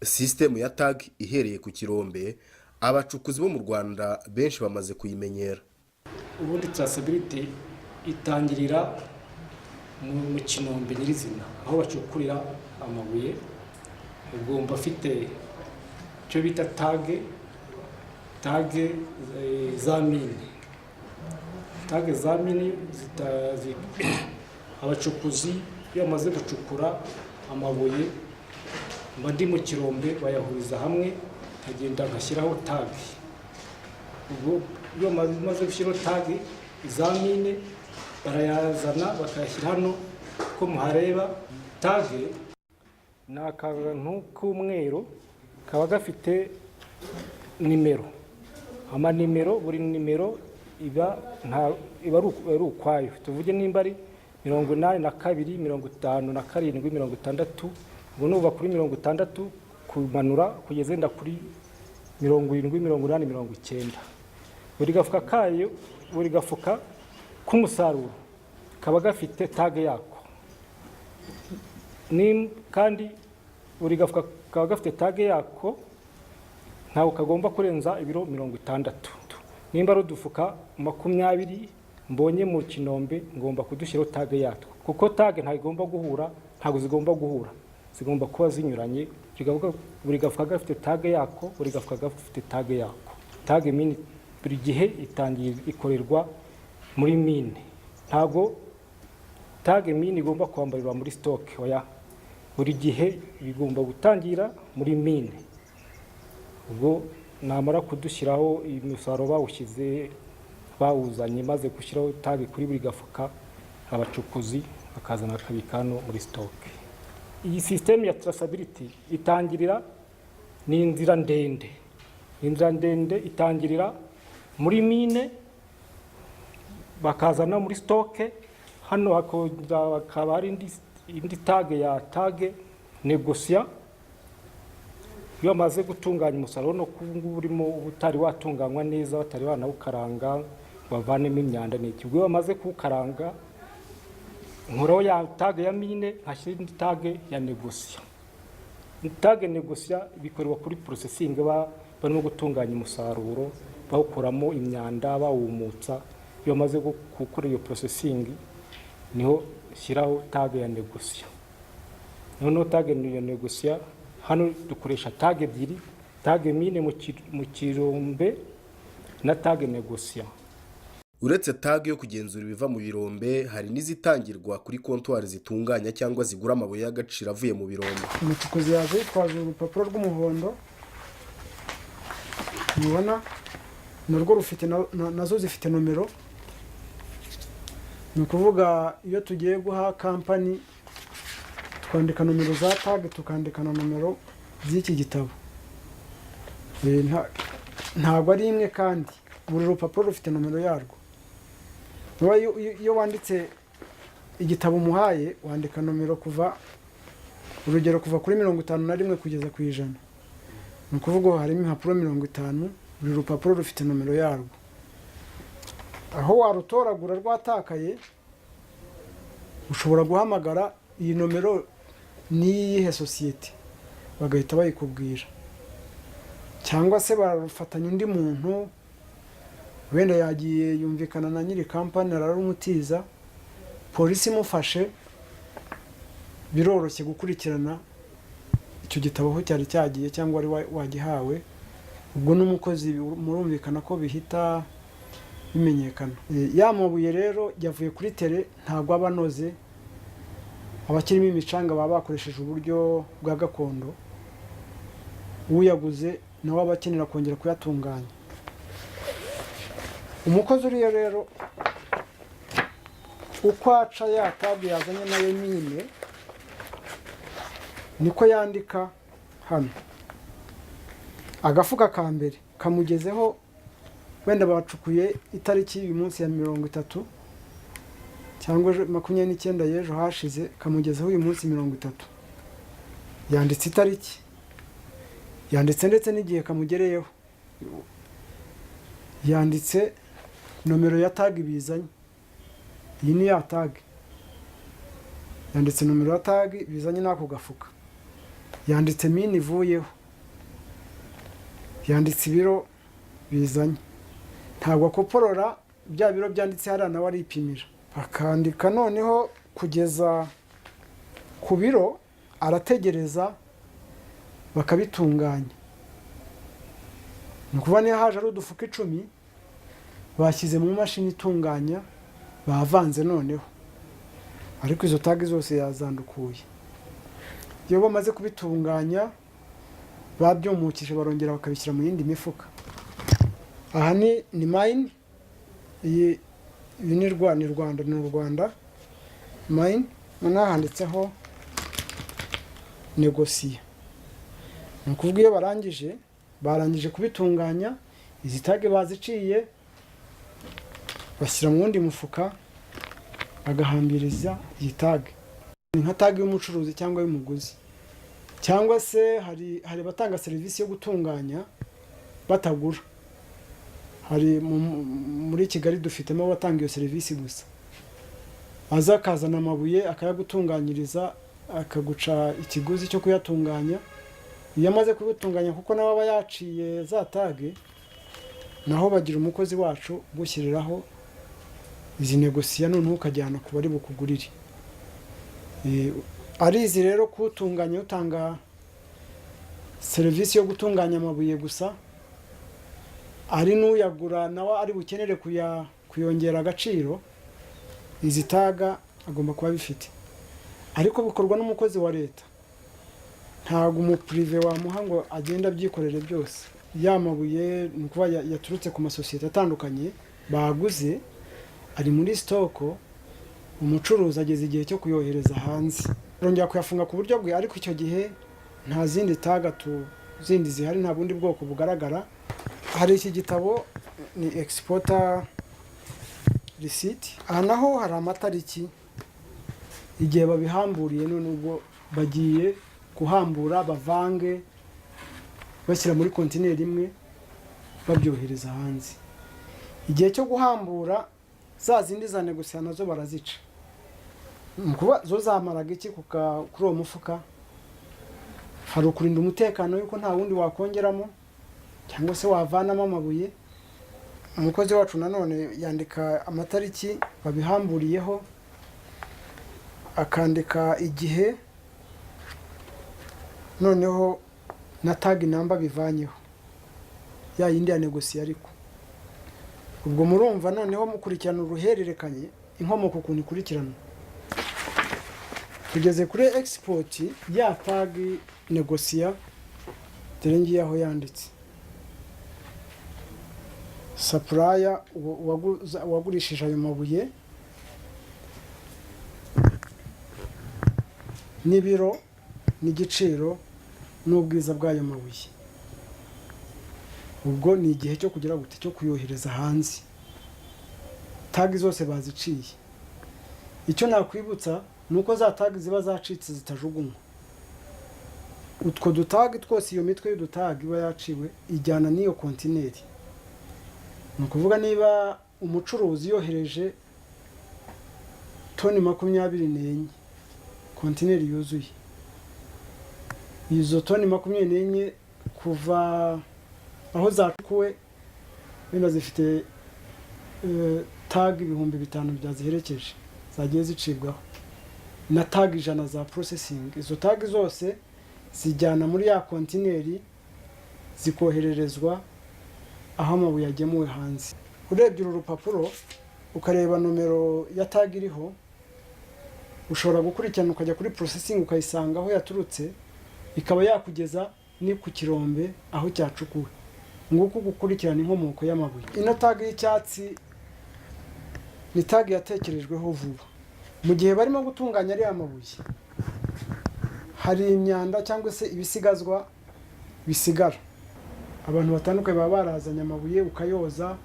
Sisitemu ya tag ihereye ku kirombe abacukuzi bo mu Rwanda benshi bamaze kuyimenyera. Ubundi traceability itangirira mu kinombe nyirizina aho bacukurira amabuye. Ugomba afite cyo bita tag za mine. Tag za mine abacukuzi iyo bamaze gucukura amabuye mandi mu kirombe bayahuriza hamwe agenda agashyiraho tag. Ubwo iyo maze gushyiraho tag za mine barayazana bakayashyira hano ko muhareba. Tag ni akantu k'umweru kaba gafite nimero. Amanimero, buri nimero iba ari ukwayo. Tuvuge nimba ari 82, 57, 60, ubwo nuba kuri 60 kumanura kugeza enda kuri 70, 80, 90. Buri gafuka kayo, buri gafuka k'umusaruro kaba gafite tag yako. Kandi buri gafuka kaba gafite tag yako, ntawe kagomba kurenza ibiro 60. Nimba ari udufuka 20 mbonye mu kinombe ngomba kudushyiraho tag yatwo, kuko tag ntagomba guhura, ntago zigomba guhura, zigomba kuba zinyuranye. Buri gafuka gafite tag yako, buri gafuka gafite tag yako. Tag mine buri gihe itangiye ikorerwa muri mine. Ntago tag mine igomba kwambarirwa muri stock, oya, buri gihe bigomba gutangira muri mine. Ubwo namara kudushyiraho imisaruro bawushyize bawuzanye maze gushyiraho tag kuri buri gafuka, abacukuzi bakazana akabikano muri stock. Iyi system ya traceability itangirira ni inzira ndende. Inzira ndende itangirira muri mine bakazana muri stock. Hano hakaba ari indi tag ya tag negosia. Iyo maze gutunganya umusaruro no kungu burimo ubutari watunganywa neza, batari banawukaranga bavanemo imyanda n'iki. Ubwo bamaze kukaranga nkoro ya tag ya mine hashyira indi tag ya negosia. Tag negosia bikorwa kuri processing barimo gutunganya umusaruro, bawukuramo imyanda, bawumutsa. Iyo maze gukora iyo processing niho shyiraho tag ya negosia. Noneho tag ya negosia hano dukoresha tag ebyiri, tag mine mu kirombe na tag negosia. Uretse tag yo kugenzura ibiva mu birombe, hari n'izitangirwa kuri kontwari zitunganya cyangwa zigura amabuye y'agaciro avuye mu birombe. Umucukuzi yaje yitwaje urupapuro rw'umuhondo, mubona narwo rufite nazo zifite nomero. Ni ukuvuga iyo tugiye guha kampani twandika nomero za tag, tukandika na nomero z'iki gitabo. Ntabwo ari imwe, kandi buri rupapuro rufite nomero yarwo. Iyo wanditse igitabo muhaye wandika nomero kuva urugero kuva kuri 51 kugeza ku 100. Ni ukuvuga harimo impapuro 50, buri rupapuro rufite nomero yarwo. Aho warutoragura rwatakaye ushobora guhamagara iyi nomero niyihe societe bagahita bayikubwira, cyangwa se barafatanya undi muntu wenda yagiye yumvikana na nyiri kampani ararumutiza, polisi imufashe biroroshye gukurikirana icyo gitabo aho cyari cyagiye cyangwa ari wagihawe. Ubwo n'umukozi murumvikana ko bihita bimenyekana. Ya mabuye rero yavuye kuri tere ntabwo abanoze, abakirimo imicanga baba bakoresheje uburyo bwa gakondo. Uyaguze nawe abakenera kongera kuyatunganya. Umukozi uriyo rero uko aca ya tag yazanye nayo mine niko yandika hano. Agafuka ka mbere kamugezeho wenda bacukuye itariki uyu munsi ya 30 cyangwa 29 y'ejo hashize, kamugezeho uyu munsi 30. Yanditse itariki, yanditse ndetse n'igihe kamugereyeho, yanditse nomero ya tag bizanye. Iyi ni ya tag, yanditse nomero ya tag bizanye n'ako gafuka. yanditse mine ivuyeho, yanditse ibiro bizanye, ntabwo akoporora bya biro byanditse hariya nawe aripimira, akandika noneho kugeza ku biro, arategereza bakabitunganya. Ni ukuvuga niyo haje ari udufuka 10 bashyize mu mashini itunganya, bavanze noneho, ariko izo tagi zose yazandukuye. Iyo bamaze kubitunganya babyumukije, barongera bakabishyira mu yindi mifuka. Aha ni mine, iyi ni Rwanda, ni Rwanda mine, handitseho negosiya. Ni ukuvuga iyo barangije kubitunganya, izi tagi baziciye bashyira mu wundi mufuka, bagahambiriza iyi tagi. Ni nka tagi y'umucuruzi cyangwa y'umuguzi, cyangwa se hari abatanga serivisi yo gutunganya batagura. Hari muri Kigali dufitemo abatanga iyo serivisi gusa, aza akazana amabuye akayagutunganyiriza, akaguca ikiguzi cyo kuyatunganya. Iyo amaze kubitunganya, kuko nawe aba yaciye za tagi, naho bagira umukozi wacu gushyiriraho izi negosiya, noneho ukajyana ku bari bukugurire. Arizi rero kutunganya, utanga serivisi yo gutunganya amabuye gusa, ari n'uyagura nawe ari bukenere kuyongera agaciro, izi taga agomba kuba bifite. Ariko bikorwa n'umukozi wa leta, ntabwo umupurive wamuha ngo agenda abyikorere byose. Ya mabuye ni ukuba yaturutse ku masosiyete atandukanye baguze, ari muri stoko, umucuruzi ageze igihe cyo kuyohereza hanze, arongera kuyafunga ku buryo bwe. Ariko icyo gihe nta zindi taga zindi zihari, nta bundi bwoko bugaragara. Hari iki gitabo, ni exporter receipt. Aha naho hari amatariki igihe babihamburiye, none ubwo bagiye kuhambura, bavange, bashyira muri kontineri imwe, babyohereza hanze. Igihe cyo guhambura za zindi za negosiya nazo barazica. Kuba zo zamaraga iki kuri uwo mufuka? Hari ukurinda umutekano yuko nta wundi wakongeramo cyangwa se wavanamo amabuye. Umukozi wacu nanone yandika amatariki babihamburiyeho, akandika igihe, noneho na tag number bivanyeho, ya yindi ya negosiya. Ariko ubwo murumva noneho mukurikirana uruhererekanye, inkomoko ukuntu ikurikirana. Tugeze kuri export ya tag negosiya, dore ngiye aho yanditse supplier wagurishije ayo mabuye, n'ibiro, n'igiciro, n'ubwiza bw'ayo mabuye. Ubwo ni igihe cyo kugira gute, cyo kuyohereza hanze. Tag zose baziciye. Icyo nakwibutsa nuko za tag ziba zacitse zitajugunywa. Utwo dutag twose, iyo mitwe y'udutag iba yaciwe, ijyana n'iyo kontineri. Ni ukuvuga niba umucuruzi yohereje toni 24 kontineri yuzuye, izo toni 24 kuva aho zacukuwe wenda zifite tag 5,000 byaziherekeje, zagiye zicibwaho, na tag 100 za processing. Izo tag zose zijyana muri ya kontineri, zikohererezwa aho amabuye yagemuwe hanze. Urebye uru rupapuro ukareba nomero ya tag iriho, ushobora gukurikirana ukajya kuri processing ukayisanga aho yaturutse, ikaba yakugeza ni ku kirombe aho cyacukuwe. Nguko gukurikirana inkomoko y'amabuye. Ino tag y'icyatsi ni tag yatekerejweho vuba. Mu gihe barimo gutunganya ari amabuye, hari imyanda cyangwa se ibisigazwa bisigara. Abantu batandukanye baba barazanye amabuye, ukayoza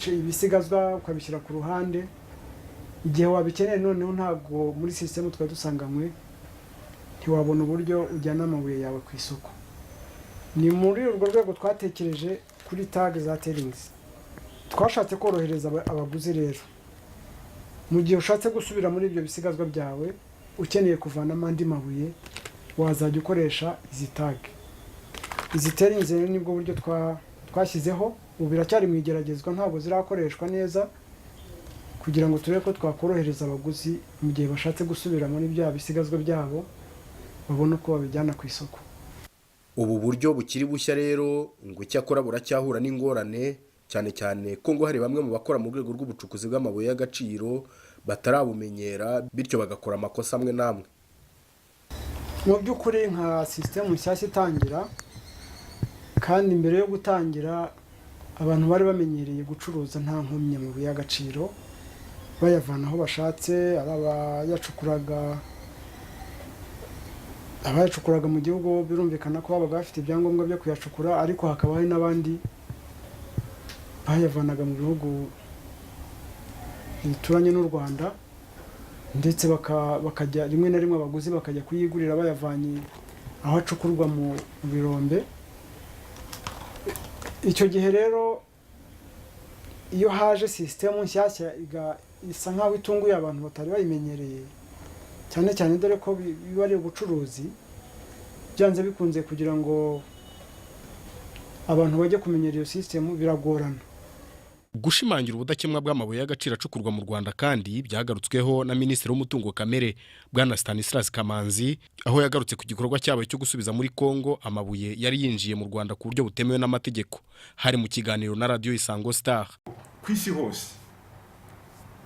ibisigazwa ukabishyira ku ruhande. Igihe wabikeneye noneho ntabwo muri system twa dusanganywe, ntiwabona uburyo ujyana amabuye yawe ku isoko. Ni muri urwo rwego twatekereje kuri tag za tailings. Twashatse korohereza abaguzi rero. Mu gihe ushatse gusubira muri ibyo bisigazwa byawe, ukeneye kuvanamo andi mabuye, wazajya ukoresha izi tag. Izi terinze nibwo buryo twashyizeho, ubu biracyari mu igeragezwa, ntabwo zirakoreshwa neza, kugira ngo turebe ko twakorohereza abaguzi mu gihe bashatse gusubira muri bya bisigazwa byabo, babone uko babijyana ku isoko. Ubu buryo bukiri bushya rero ngo icyakora buracyahura n'ingorane, cyane cyane ko ngo hari bamwe mu bakora mu rwego rw'ubucukuzi bw'amabuye y'agaciro batarabumenyera, bityo bagakora amakosa amwe n'amwe. Mu by'ukuri nka sisitemu nshyashya itangira, kandi mbere yo gutangira abantu bari bamenyereye gucuruza nta nkomyi amabuye y'agaciro, bayavana aho bashatse, abayacukuraga mu gihugu birumvikana ko babaga bafite ibyangombwa byo kuyacukura, ariko hakaba hari n'abandi bayavanaga mu bihugu bituranye n'u Rwanda, ndetse bakajya rimwe na rimwe abaguzi bakajya kuyigurira bayavanye aho acukurwa mu birombe. Icyo gihe rero iyo haje sisitemu nshyashya isa nkaho itunguye abantu batari bayimenyereye, cyane cyane dore ko biba ari ubucuruzi, byanze bikunze kugira ngo abantu bajye kumenyera iyo sisitemu biragorana. Gushimangira ubudakemwa bw'amabuye y'agaciro acukurwa mu Rwanda kandi byagarutsweho na Minisitiri w'Umutungo Kamere Bwana Stanislas Kamanzi, aho yagarutse ku gikorwa cyabaye cyo gusubiza muri Kongo amabuye yari yinjiye mu Rwanda ku buryo butemewe n'amategeko. Hari mu kiganiro na Radio Isango Star. Ku isi hose,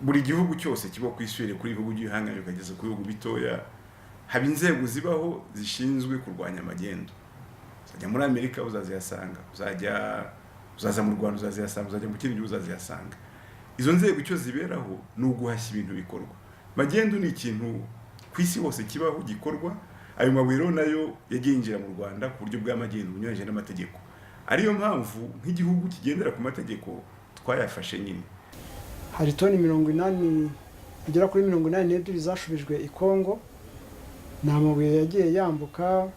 buri gihugu cyose kiba ku isi kuri ibihugu by'ihanganye ukageza ku bihugu bitoya, haba inzego zibaho zishinzwe kurwanya amagendo. Uzajya muri Amerika uzazihasanga, uzaza mu Rwanda uzazihasanga, uzajya mu kindi gihugu uzazihasanga. Izo nzego icyo ziberaho ni uguhashya ibintu bikorwa. Magendo ni ikintu ku isi hose kibaho gikorwa. Ayo mabuye nayo yaginjira mu Rwanda ku buryo bw'amagendo bunyuranyije n'amategeko. Ariyo mpamvu nk'igihugu kigendera ku mategeko twayafashe nyine. Hari toni 80 igera kuri 82 zashubijwe i Kongo. Ni amabuye yagiye yambuka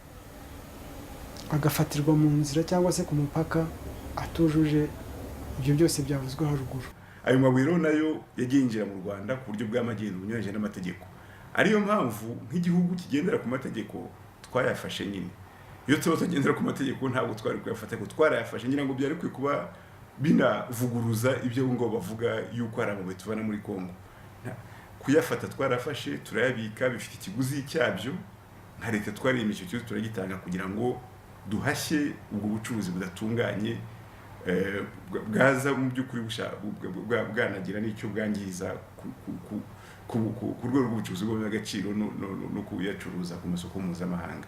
agafatirwa mu nzira cyangwa se ku mupaka atujuje ibyo byose byavuzwe haruguru. Ayo mabuye nayo yaginjira mu Rwanda ku buryo bw'amagendo bunyuranyije n'amategeko. Ariyo mpamvu nk'igihugu kigendera ku mategeko twayafashe nyine. Iyo tuba tugendera ku mategeko ntabwo twari kuyafata, ko twarayafashe ngira ngo byari kwiye kuba binavuguruza ibyo ngo bavuga yuko ari amabuye tuvana muri Kongo. Kuyafata twarafashe, turayabika, bifite ikiguzi cyabyo, nka leta twariyemeje cyo turagitanga kugira ngo duhashye ubwo bucuruzi budatunganye bwaza mu by'ukuri bwanagira n'icyo bwangiza ku rwego rw'ubucuruzi bw'agaciro no kuyacuruza ku masoko mpuzamahanga.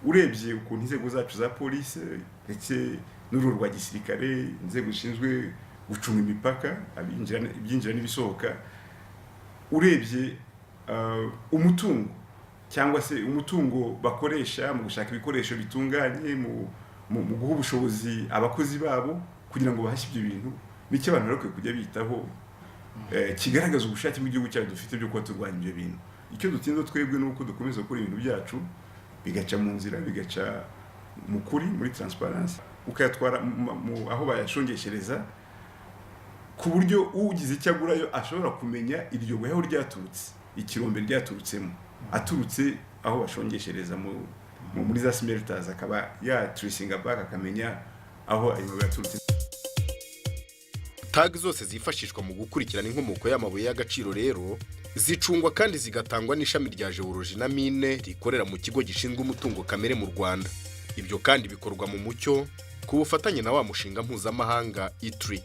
Urebye ukuntu inzego zacu za polisi ndetse n'uru rwa gisirikare, inzego zishinzwe gucunga imipaka, ibyinjira n'ibisohoka, urebye umutungo cyangwa se umutungo bakoresha mu gushaka ibikoresho bitunganye, mu guha ubushobozi abakozi babo kugira ngo bahashye ibyo bintu, nicyo abantu bakwiye kujya bitaho, kigaragaza ubushake bw'igihugu cyacu dufite byo kuba turwanya ibyo bintu. Icyo dutinze twebwe nuko dukomeza gukora ibintu byacu bigaca mu nzira, bigaca mu kuri, muri transparency, ukayatwara aho bayashongeshereza, ku buryo ugize icyo agurayo ashobora kumenya iryo buye aho ryaturutse, ikirombe ryaturutsemo, aturutse aho bashongeshereza muri za smelters, akaba ya tracinga back akamenya aho ayo mabuye yaturutse. Tag zose zifashishwa mu gukurikirana inkomoko y'amabuye y'agaciro rero zicungwa kandi zigatangwa n'ishami rya Geology na Mine rikorera mu kigo gishinzwe umutungo kamere mu Rwanda. Ibyo kandi bikorwa mu mucyo ku bufatanye na wa mushinga mpuzamahanga E3.